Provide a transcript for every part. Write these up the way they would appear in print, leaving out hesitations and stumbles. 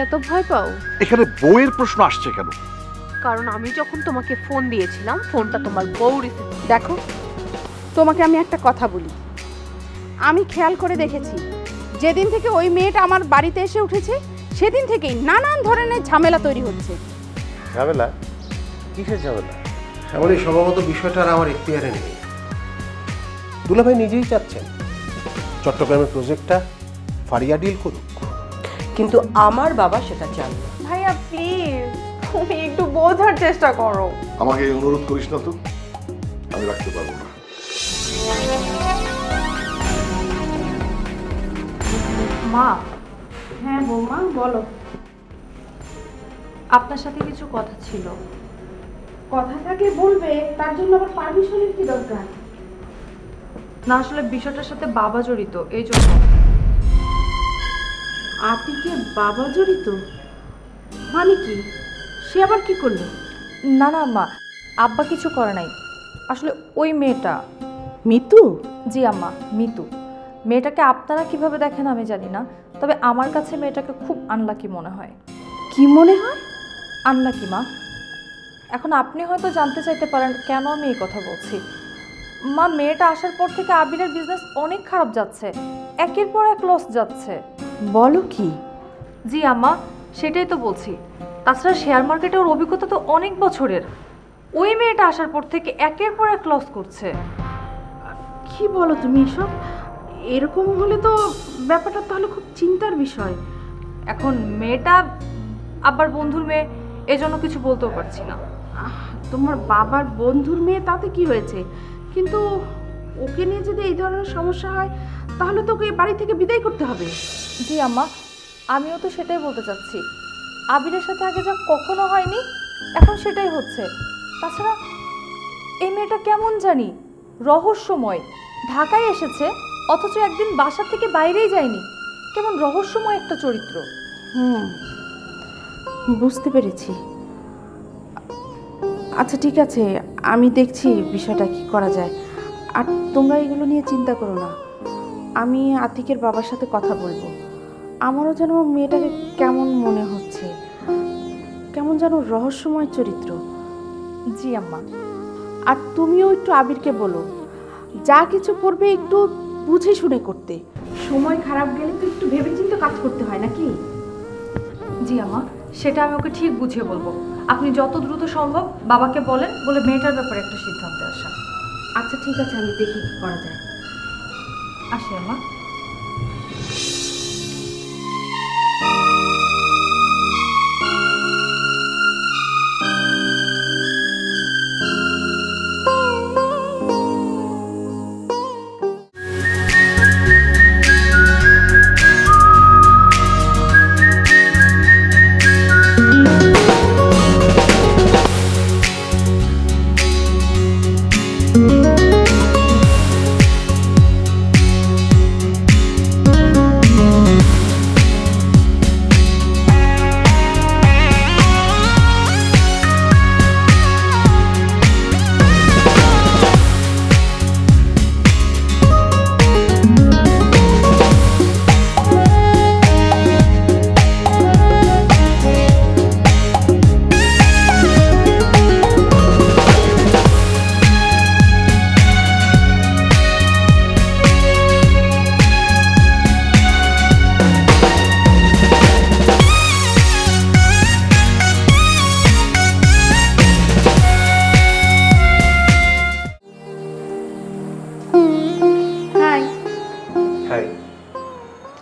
এত ভয় পাও? এখানে বউয়ের প্রশ্ন আসছে কেন? কারণ আমি যখন তোমাকে ফোন দিয়েছিলাম ফোনটা তোমার বউ রিসিভ। দেখো, তোমাকে আমি একটা কথা বলি, আমি খেয়াল করে দেখেছি যেদিন থেকে ওই মেয়েটা আমার বাড়িতে এসে উঠেছে সেদিন থেকেই নানান ধরনের ঝামেলা তৈরি হচ্ছে। ঝামেলা? কিসের ঝামেলা? শ্যামলী, সম্ভবত বিষয়টা আর আমার এখতিয়ারে নেই। দুলাভাই নিজেই চাচ্ছেন চট্টগ্রামের প্রজেক্টটা ফারিয়া ডিল করুক, কিন্তু আমার বাবা সেটা চান না। ভাইয়া প্লিজ, তুমি একটু বোঝার চেষ্টা করো। আমাকে অনুরোধ করিস না তো, আমি রাখতে পারবো না। মা। হ্যাঁ বৌমা, বলো। আপনার সাথে কিছু কথা ছিল। কথা থাকলে বলবে, তার জন্য আবার পারমিশনের কি দরকার? না, আসলে বিষয়টার সাথে বাবা জড়িত, এই জন্য। আতিকে বাবা জড়িত? মানে কি? সে আবার কি করলো? না না মা, আব্বা কিছু করে নাই। আসলে ওই মেয়েটা। মিতু? জি আম্মা, মিতু। মেয়েটাকে আপনারা কিভাবে দেখেন আমি জানি না, তবে আমার কাছে মেয়েটাকে খুব আনলাকি মনে হয়। কি মনে হয়? আনলাকি মা। এখন আপনি হয়তো জানতে চাইতে পারেন কেন আমি এই কথা বলছি। মা, মেয়েটা আসার পর থেকে আবিরের বিজনেস অনেক খারাপ যাচ্ছে, একের পর এক লস যাচ্ছে। বলো কি? জি আম্মা, সেটাই তো বলছি। তাছাড়া শেয়ার মার্কেটে ওর অভিজ্ঞতা তো অনেক বছরের। ওই মেয়েটা আসার পর থেকে একের পর এক লস করছে। কি বলো তুমি এসব? এরকম হলে তো ব্যাপারটা তাহলে খুব চিন্তার বিষয়। এখন মেয়েটা আবার বন্ধুর মেয়ে, এজন্য কিছু বলতেও পারছি না। তোমার বাবার বন্ধুর মেয়ে, তাতে কি হয়েছে? কিন্তু ওকে নিয়ে যদি এই ধরনের সমস্যা হয় তাহলে তো ওকে বাড়ি থেকে বিদায় করতে হবে। জি আম্মা, আমিও তো সেটাই বলতে চাচ্ছি। আবিরের সাথে আগে যা কখনো হয়নি, এখন সেটাই হচ্ছে। তাছাড়া এই মেয়েটা কেমন জানি রহস্যময়। ঢাকায় এসেছে অথচ একদিন বাসা থেকে বাইরেই যায়নি। কেমন রহস্যময় একটা চরিত্র। বুঝতে পেরেছি। আচ্ছা ঠিক আছে, আমি দেখছি বিষয়টা কি করা যায়। আর তোমরা এগুলো নিয়ে চিন্তা করো না, আমি আতিকের বাবার সাথে কথা বলবো। আমারও যেন মেয়েটাকে কেমন মনে হচ্ছে, কেমন যেন রহস্যময় চরিত্র। জি আম্মা। আর তুমিও একটু আবিরকে বলো, যা কিছু করবে একটু বুঝে শুনে করতে। সময় খারাপ গেলে তো একটু ভেবেচিন্তে কাজ করতে হয় নাকি? জি আম্মা, সেটা আমি ওকে ঠিক বুঝিয়ে বলবো। আপনি যত দ্রুত সম্ভব বাবাকে বলে মেয়েটার ব্যাপারে একটা সিদ্ধান্তে আসা। আচ্ছা ঠিক আছে, আমি দেখি কি করা যায়। আসি আম্মা।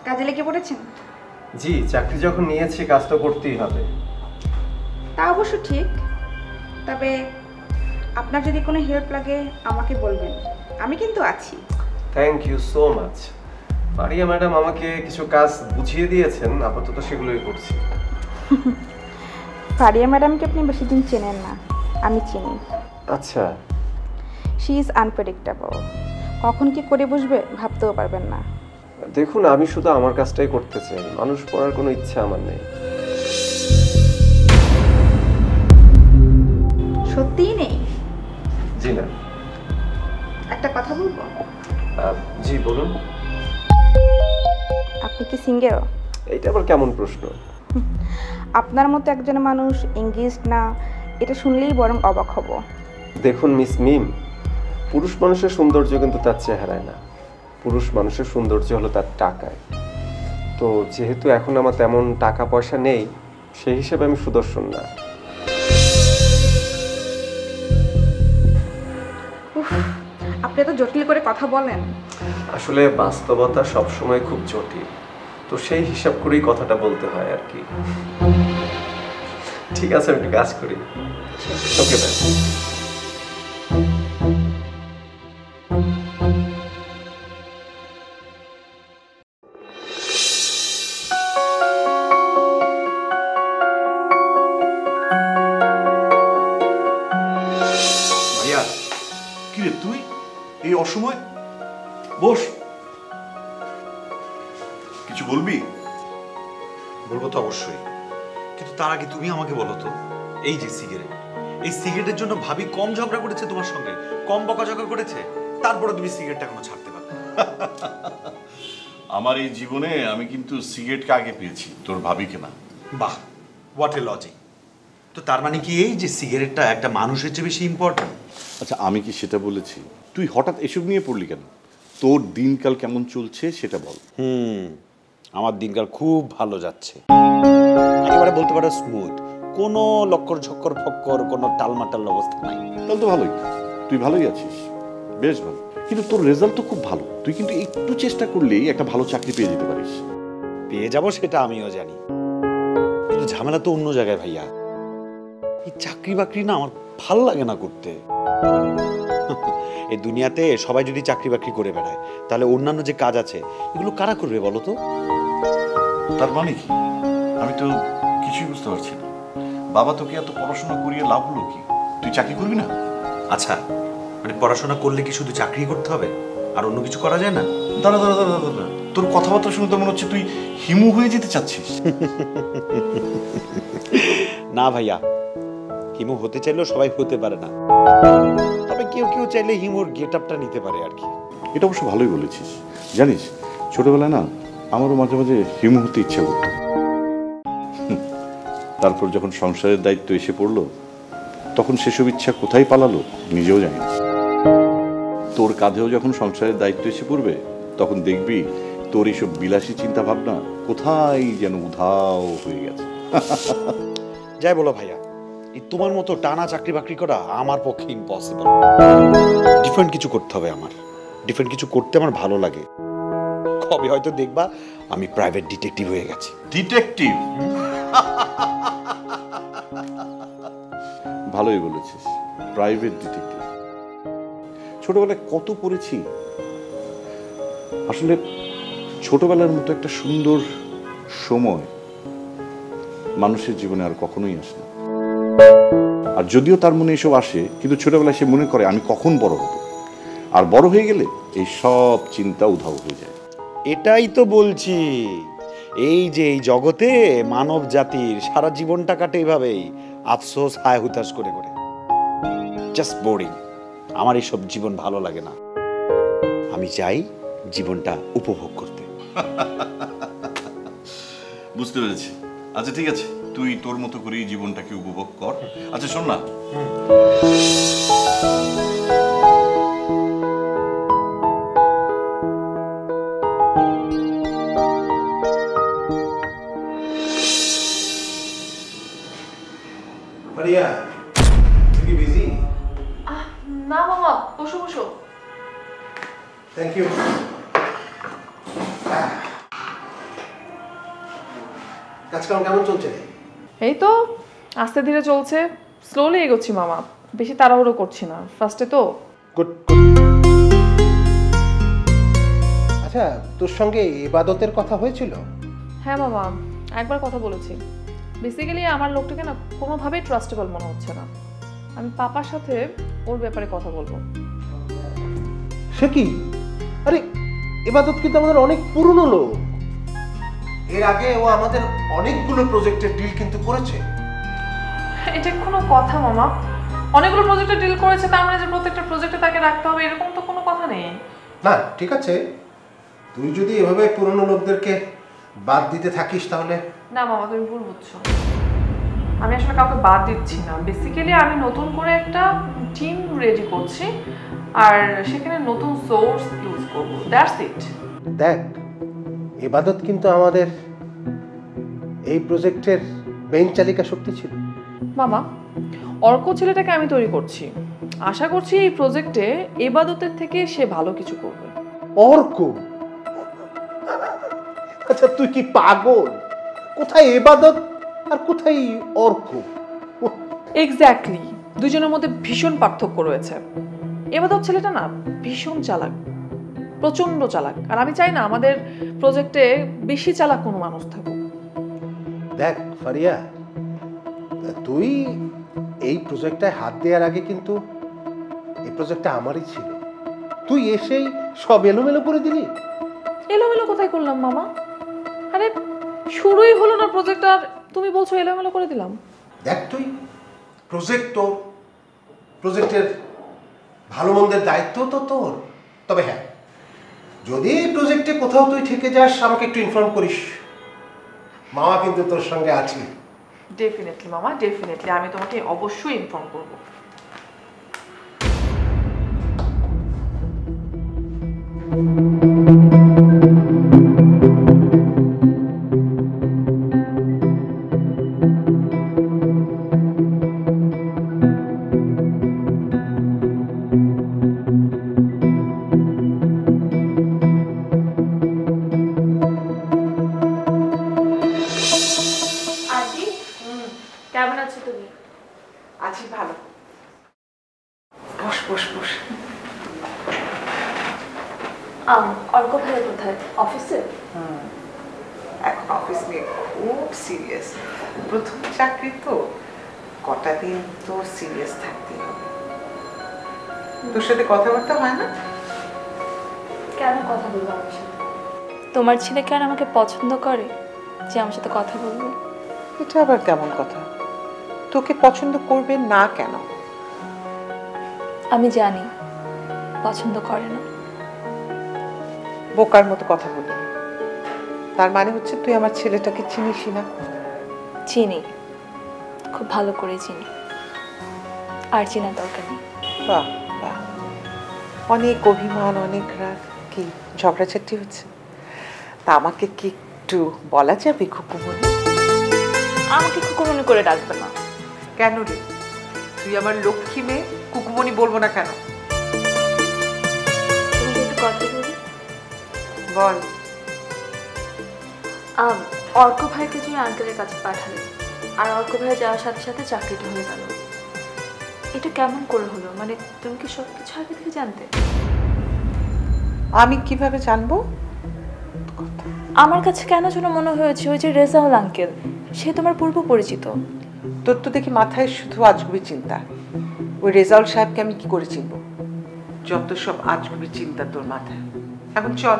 কাজে লেগে পড়েছেন? জি, চাকরি যখন নিয়েছি কাজ তো করতেই হবে। তা অবশ্য ঠিক, তবে আপনার যদি কোনো হেল্প লাগে আমাকে বলবেন, আমি কিন্তু আছি। Thank you so much. Maria madam আমাকে কিছু কাজ বুঝিয়ে দিয়েছেন, আপাতত সেগুলোই করছি। ফারিয়া ম্যাডামকে আপনি বেশি দিন চেনেন না, আমি চিনি। আচ্ছা। শি ইজ আনপ্রেডিক্টেবল, কখন কি করে বসবে ভাবতেও পারবেন না। দেখুন, আমি শুধু আমার কাজটাই করতে চাই, মানুষ পড়ার কোনো ইচ্ছা আমার নেই। সত্যিই নেই? জি না। একটা কথা বলবো? জি বলুন। আপনি কি সিঙ্গেল? এইটা আবার কেমন প্রশ্ন? আপনার মতো একজন মানুষ এঙ্গেজড না, এটা শুনলেই বরং অবাক হব। দেখুন মিস মিম, পুরুষ মানুষের সৌন্দর্য কিন্তু তার চেহারায় না, পুরুষ মানুষের সৌন্দর্য হলো তার টাকায়। তো যেহেতু এখন আমার তেমন টাকা পয়সা নেই, সেই হিসেবে আমি সুদর্শন না। আপনি তো জটিল করে কথা বলেন। আসলে বাস্তবতা সবসময় খুব জটিল, তো সেই হিসাব করেই কথাটা বলতে হয় আর কি। ঠিক আছে, আমি একটু কাজ করি। Okay bye. ভাইয়া কিরে তুই এই অসময়? বস। কিছু বলবি? বলবো তো অবশ্যই, কিন্তু তার আগে তুমি আমাকে বলো তো, এই যে সিগারেট, এই সিগারেটের জন্য ভাবি কম ঝগড়া করেছে তোমার সঙ্গে, কম বকাঝকা করেছে, তারপরে তুমি সিগারেটটা এখনো ছাড়তে পারো? আমার এই জীবনে আমি কিন্তু সিগারেটকে আগে পেয়েছি, তোর ভাবিকে না। বাহ, হোয়াট এ লজিক! তো তার মানে কি এই যে সিগারেটটা একটা মানুষের চেয়ে বেশি ইম্পর্টেন্ট? আচ্ছা, আমি কি সেটা বলেছি? তুই হঠাৎ এসব নিয়ে পড়লি কেন? তোর দিনকাল কেমন চলছে সেটা বল। আমার দিনকাল খুব ভালো যাচ্ছে, একেবারে বলতে পারো স্মুথ, কোনো লক্কর ঝক্কর ফক্কর, কোনো টালমাটাল অবস্থা নাই। তাহলে তো ভালোই, তুই ভালোই আছিস, বেশ ভালো। কিন্তু তোর রেজাল্ট তো খুব ভালো, তুই কিন্তু একটু চেষ্টা করলেই একটা ভালো চাকরি পেয়ে যেতে পারিস। পেয়ে যাবো সেটা আমিও জানি, কিন্তু ঝামেলা তো অন্য জায়গায় ভাইয়া। এই চাকরি বাকরি না আমার ভাল লাগে না করতে। এই দুনিয়াতে সবাই যদি চাকরি বাকরি করে বেড়ায়, তাহলে অন্যান্য যে কাজ আছে এগুলো কারা করবে বলো তো? তার মানে কি? আমি তো কিছুই বুঝতে পারছি না। বাবা তোকে এত পড়াশোনা করিয়ে লাভ হলো কি? তুই চাকরি করবি না? আচ্ছা, মানে পড়াশোনা করলে কি শুধু চাকরি করতে হবে, আর অন্য কিছু করা যায় না? দাঁড়া দাঁড়া দাঁড়া দাঁড়া, তোর কথাবার্তা শুনে তো মনে হচ্ছে তুই হিমু হয়ে যেতে চাচ্ছিস। না ভাইয়া, হিমু হতে চাইলেও সবাই হতে পারে না, তবে কেউ কেউ চাইলে হিমুর গেট আপটা নিতে পারে আর কি। এটা অবশ্য ভালোই বলেছিস। জানিস, ছোটবেলায় না আমারও মাঝে মাঝে হিমু হতে ইচ্ছা করতো। তারপর যখন সংসারের দায়িত্ব এসে পড়লো, তখন সেসব ইচ্ছা কোথায় পালালো নিজেও জানি না। তোর কাঁধেও যখন সংসারের দায়িত্ব এসে পড়বে, তখন দেখবি তোর এইসব বিলাসী চিন্তা ভাবনা কোথায় যেন উধাও হয়ে গেছে। যাই বলো ভাইয়া, এই তোমার মতো টানা চাকরি বাকরি করা আমার পক্ষে ইম্পসিবল। ডিফারেন্ট কিছু করতে হবে আমার, ডিফারেন্ট কিছু করতে আমার ভালো লাগে। কবে হয়তো দেখবা আমি প্রাইভেট ডিটেকটিভ হয়ে গেছি। ডিটেকটিভ? ভালোই বলেছিস, প্রাইভেট ডিটেকটিভ। ছোটবেলায় কত পড়েছি। আসলে ছোটবেলার মতো একটা সুন্দর সময় মানুষের জীবনে আর কখনোই আসে না। আর যদিও তার মনে এসব আসে, কিন্তু ছোটবেলায় সে মনে করে আমি কখন বড় হব, আর বড় হয়ে গেলে এই সব চিন্তা উধাও হয়ে যায়। এটাই তো বলছি, এই যে এই জগতে মানব জাতির সারা জীবনটা কাটে এইভাবেই, আফসোস হায় হুতাশ করে করে। Just boring. আমার এইসব জীবন ভালো লাগে না, আমি চাই জীবনটা উপভোগ করতে। বুঝতে পেরেছি। আচ্ছা ঠিক আছে, তুই তোর মতো করেই জীবনটাকে উপভোগ কর। আচ্ছা শোন না, মারিয়া, তুই কি বিজি? না মামা, বসো বসো। Thank you. কাজকাম কেমন চলছে? এই তো আস্তে ধীরে চলছে, স্লোলি এগোচ্ছি মামা, বেশি তাড়াহুড়ো করছি না, ফার্স্টে তো। গুড। আচ্ছা, তোর সঙ্গে ইবাদতের কথা হয়েছিল? হ্যাঁ মামা, একবার কথা বলেছি। বেসিক্যালি আমার লোকটাকে না কোনোভাবেই ট্রাস্টেবল মনে হচ্ছে না। আমি পাপার সাথে ওর ব্যাপারে কথা বলবো। সে কি? আরে ইবাদত কিন্তু আমাদের অনেক পুরনো লোক। এর আগে ও আমাদের অনেকগুলো প্রজেক্টের ডিল কিন্তু করেছে। এটা কোনো কথা মামা? অনেকগুলো প্রজেক্টে ডিল করেছে, তার মানে যে প্রত্যেকটা প্রজেক্টে তাকে রাখতে হবে এরকম তো কোনো কথা নেই। না ঠিক আছে, তুই যদি এভাবে পুরনো লোকদেরকে বাদ দিতে থাকিস তাহলে। না মামা, তুমি ভুল বুঝছো। আমি আসলে কাউকে বাদ দিচ্ছি না। বেসিক্যালি আমি নতুন করে একটা টিম রেডি করছি আর সেখানে নতুন সোর্স ইউজ করব, দ্যাটস ইট। দেখ, ইবাদত কিন্তু আমাদের এই প্রজেক্টের মেইন চালিকা শক্তি ছিল। মামা, অর্ক ছেলেটাকে আমি তৈরি করছি, আশা করছি এই প্রজেক্টে ইবাদতের থেকে সে ভালো কিছু করবে। অর্ক? আচ্ছা তুই কি পাগল? কোথায় ইবাদত আর কোথায় অর্ক? এক্স্যাক্টলি, দুজনের মধ্যে ভীষণ পার্থক্য রয়েছে। ইবাদত ছেলেটা না ভীষণ চালাক, প্রচন্ড চালাক, আর আমি চাই না আমাদের প্রজেক্টে বেশি চালাক কোনো মানুষ থাকুক। দেখ ফারিয়া, তুই এই প্রজেক্টটায় হাত দেওয়ার আগে কিন্তু এই প্রজেক্টটা আমারই ছিল। তুই এসেই সব এলোমেলো করে দিলি। এলোমেলো কোথায় করলাম মামা? আরে শুরুই হলো না প্রজেক্ট আর তুমি বলছো এলোমেলো করে দিলাম। দেখ, তুই প্রজেক্ট তোর, প্রজেক্টের ভালো মন্দের দায়িত্ব তো তোর। তবে হ্যাঁ, যদি এই প্রজেক্টে কোথাও তুই থেকে যাস আমাকে একটু ইনফর্ম করিস। মামা কিন্তু তোর সঙ্গে আছি। ডেফিনেটলি মামা, ডেফিনেটলি আমি তোমাকে অবশ্যই ইনফর্ম করব। কেমন আছো তুমি? আছি ভালো। বস বস বস। অর্ক ভাই কোথায়? অফিসে? এখন অফিস নিয়ে খুব সিরিয়াস। প্রথম চাকরি তো, কটা দিন তো সিরিয়াস থাকতেই হবে। তোর সাথে কথাবার্তা হয় না? কেন কথা বলবো আমার সাথে? তোমার ছেলে কেন আমাকে পছন্দ করে যে আমার সাথে কথা বলবো? এটা আবার কেমন কথা? তোকে পছন্দ করবে না কেন? আমি জানি পছন্দ করে না। বোকার মতো কথা বলবি। তার মানে হচ্ছে তুই আমার ছেলেটাকে চিনিসই না? চিনি, খুব ভালো করে চিনি, আর চেনার দরকার নেই। বাহ বাহ, অনেক অভিমান, অনেক রাগ। কি ঝগড়াঝাটি হচ্ছে? তা আমাকে কি একটু বলা যাবে খুকুমনি? আমাকে খুকুমনি করে ডাকবে না। কেন রে? তুই আমার লক্ষ্মী মেয়ে, কুকুমনি বলবো না কেন? তুমি একটু কথা বলি। বল। অর্ক ভাইকে তুমি আঙ্কেলের কাছে পাঠালে, আর অর্ক ভাই যাওয়ার সাথে সাথে চাকরিটা হয়ে গেল। এটা কেমন করে হলো? মানে তুমি কি সব কিছু আগে থেকে জানতে? আমি কিভাবে জানবো? আমার কাছে কেন যেন মনে হয়েছে ওই যে রেজাউল আঙ্কেল, সে তোমার পূর্ব পরিচিত। তোর তো দেখি মাথায় শুধু আজগুবি চিন্তা। ওই রেজাউল সাহেবকে আমি কি করে চিনবো? যত সব আজগুবি চিন্তা তোর মাথায়। এখন চল,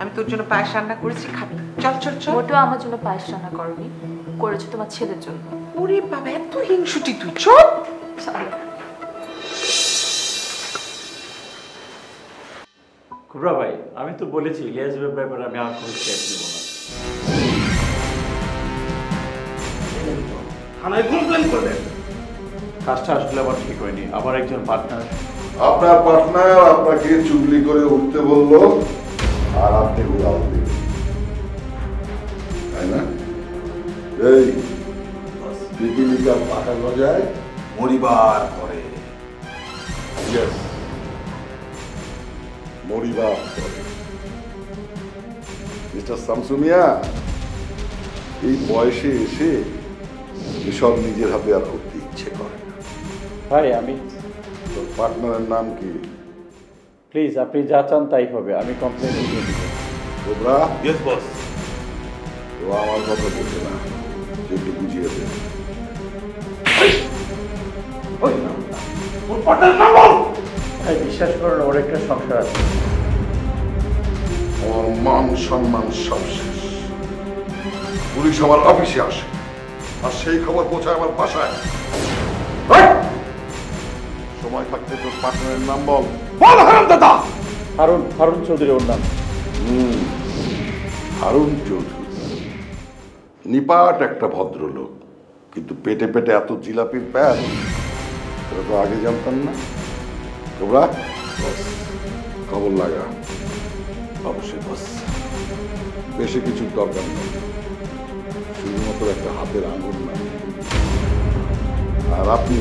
আমি তোর জন্য পায়েস রান্না করেছি, খাবি। চল চল চল। মোটেও আমার জন্য পায়েস রান্না করনি, করেছো তোমার ছেলের জন্য। ওরে বাবা, এত হিংসুটি তুই! চল। কুবরা ভাই, আমি তো বলেছি ইলিয়াস ব্যাপারে আমি আর কোনো স্টেপ নেব না। থানায় কমপ্লেন করবেন। কাজটা আসলে আবার ঠিক হয়নি। আমার একজন পার্টনার, আপনার পার্টনার আপনাকে চুগলি করে উঠতে বললো আর আপনি উড়াল দিলেন, তাই না? এই পিপিলিকার পাকা গজায় মরিবার করে। ইয়েস, মরিবার করে। মিস্টার শামসু মিয়া, এই বয়সে এসে এসব নিজের হাতে আর করতে ইচ্ছে করে না। ভাই আমি, তোর পার্টনারের নাম কি? প্লিজ আপনি যা চান তাই হবে, আমি কমপ্লেন দিয়ে দিব। কোবরা? Yes boss. তো আমার কথা বলছে না, একটু বুঝিয়ে দে। ভাই বিশ্বাস করেন, ওর একটা সংসার আছে। আমার মান সম্মান সব শেষ। পুলিশ আমার অফিসে আসে আর সেই খবর পৌঁছায় আমার বাসায়। সময় থাকতে তোর পার্টনারের নাম বল। বল হারামজাদা! হারুন চৌধুরী ওর নাম। হারুন চৌধুরী নিপাট একটা ভদ্রলোক, কিন্তু পেটে পেটে এত জিলাপির প্যান এটা তো আগে জানতাম না। তোমরা খবর লাগা। অবশ্যই বস। বেশি কিছুর দরকার নেই, শুধুমাত্র একটা হাতের আঙুল না। আর আপনি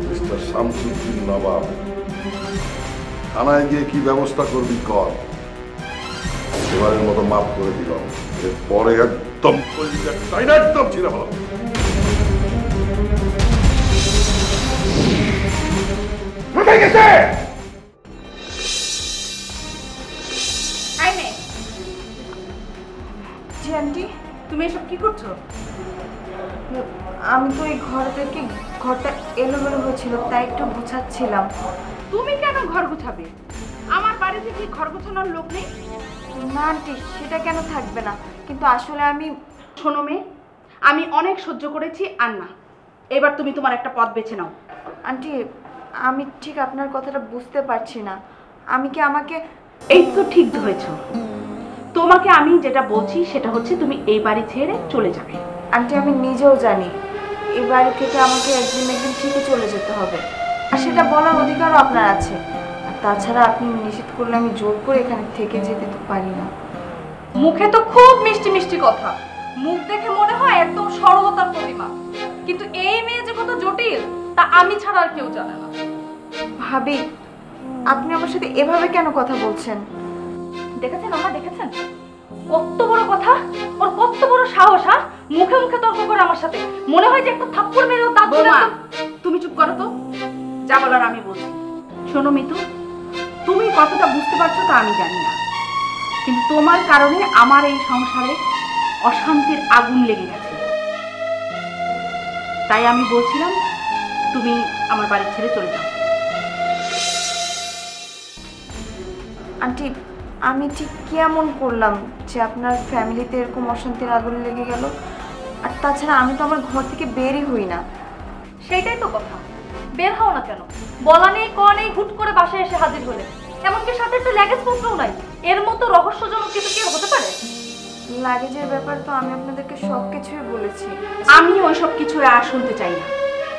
মিস্টার শামসুদ্দিন নবাব থানায় গিয়ে কি ব্যবস্থা করবি কর। এবারের মতো মাফ করে দিলাম, এরপরে একদম একদম ছিঁড়ে ভালো। জি আন্টি, তুমি এসব কি করছো? আমি তো এই ঘর থেকে ঘরটা এলোমেলো হয়েছিল, তাই একটু গুছাচ্ছিলাম। তুমি কেন ঘর গুছাবে? আমার বাড়িতে কি ঘর গোছানোর লোক নেই? না আন্টি, সেটা কেন থাকবে না, কিন্তু আসলে আমি শোনো মেয়ে, আমি অনেক সহ্য করেছি, আর না, এবার তুমি তোমার একটা পথ বেছে নাও। আন্টি, আমি ঠিক আপনার কথাটা বুঝতে পারছি না। আমি কি আমাকে এই তো ঠিক ধরেছ। তোমাকে আমি যেটা বলছি সেটা হচ্ছে তুমি এই বাড়ি ছেড়ে চলে যাবে। আন্টি, আমি নিজেও জানি এই বাড়ি থেকে আমাকে একদিন ঠিকই চলে যেতে হবে, আর সেটা বলার অধিকারও আপনার আছে। আর তাছাড়া আপনি নিষেধ করলে আমি জোর করে এখানে থেকে যেতে তো পারি না। মুখে তো খুব মিষ্টি মিষ্টি কথা, মুখ দেখে মনে হয় একদম সরলতার প্রতিমা, কিন্তু এই মেয়ে যে কত জটিল তা আমি ছাড়া আর কেউ জানে না। ভাবি, আপনি আমার সাথে এভাবে কেন কথা বলছেন? দেখেছেন আমরা, দেখেছেন কত বড় কথা, ওর কত বড় সাহস। হ্যাঁ, মুখে মুখে তর্ক করে আমার সাথে, মনে হয় যে একটা থাপ্পড় মেরেও দাঁত তুলে। তুমি চুপ করো তো, যা বলার আমি বলছি। শোনো মিতু, তুমি কতটা বুঝতে পারছো তা আমি জানি না, কিন্তু তোমার কারণে আমার এই সংসারে অশান্তির আগুন লেগে গেছে। তাই আমি বলছিলাম তুমি আমার বাড়ি ছেড়ে চলে যাও। আন্টি, আমি ঠিক কেমন করলাম যে আপনার ফ্যামিলিতে এরকম অশান্তির আগুন লেগে গেল? আর তাছাড়া আমি তো আমার ঘর থেকে বেরই হই না। সেইটাই তো কথা, বের হও না কেন? বলা নেই ক নেই, হুট করে বাসায় এসে হাজির হলে, এমনকি সাথে একটা লাগেজ পত্রও নাই। এর মতো রহস্যজনক কিছু কি হতে পারে? লাগেজের ব্যাপার তো আমি আপনাদেরকে সব কিছুই বলেছি। আমি ওই সব কিছু আর শুনতে চাই না।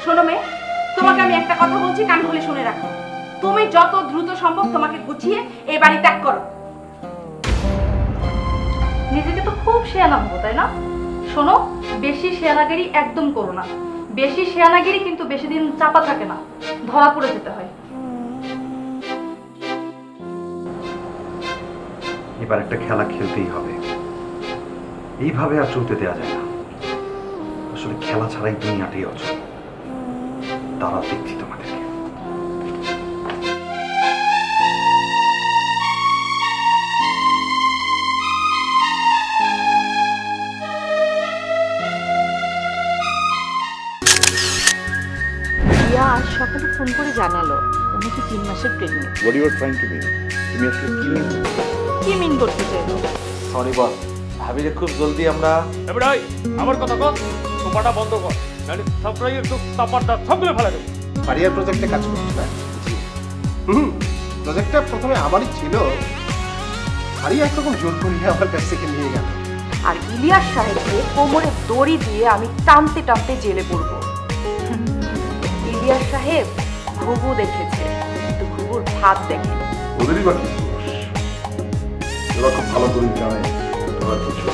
শোনো মেয়ে, তোমাকে আমি একটা কথা বলছি, কান খুলে শুনে রাখো। তুমি যত দ্রুত সম্ভব তোমাকে গুছিয়ে এই বাড়ি ত্যাগ করো। নিজেকে তো খুব শেয়ানা ভাবো, তাই না? শোনো, বেশি শেয়ানাগিরি একদম করো না। বেশি শেয়ানাগিরি কিন্তু বেশি দিন চাপা থাকে না, ধরা পড়ে যেতে হয়। এবার একটা খেলা খেলতেই হবে, এইভাবে আর চলতে দেওয়া যায় না। আসলে খেলা ছাড়াই দুনিয়াটাই অচল। তারা দেখছি তোমাদেরকে। রিয়া আজ সকালে ফোন করে জানালো উনি কি 3 মাসের pregnant. What you are trying to mean? তুমি আসলে কি মিন করতে চাইলো? সরি বস, ভাবিরে খুব জলদি আমরা এবারে আমার কথা কর, সোফাটা বন্ধ কর, নাহলে থাপড়াই একটু তাপারটা সবগুলো ফেলে দেব। ফারিয়ার প্রজেক্টে কাজ করছো না? জি। প্রজেক্টটা প্রথমে আমারই ছিল, ফারিয়া একরকম জোর করিয়ে আমার কাছ থেকে নিয়ে গেল। আর ইলিয়াস সাহেবকে কোমরে দড়ি দিয়ে আমি টানতে টানতে জেলে পড়বো। ইলিয়াস সাহেব ঘুঘু দেখেছে, কিন্তু ঘুঘুর ভাত দেখেনি। ওদেরই বা কি দোষ? ওরা খুব ভালো করে জানে ওরা কিছু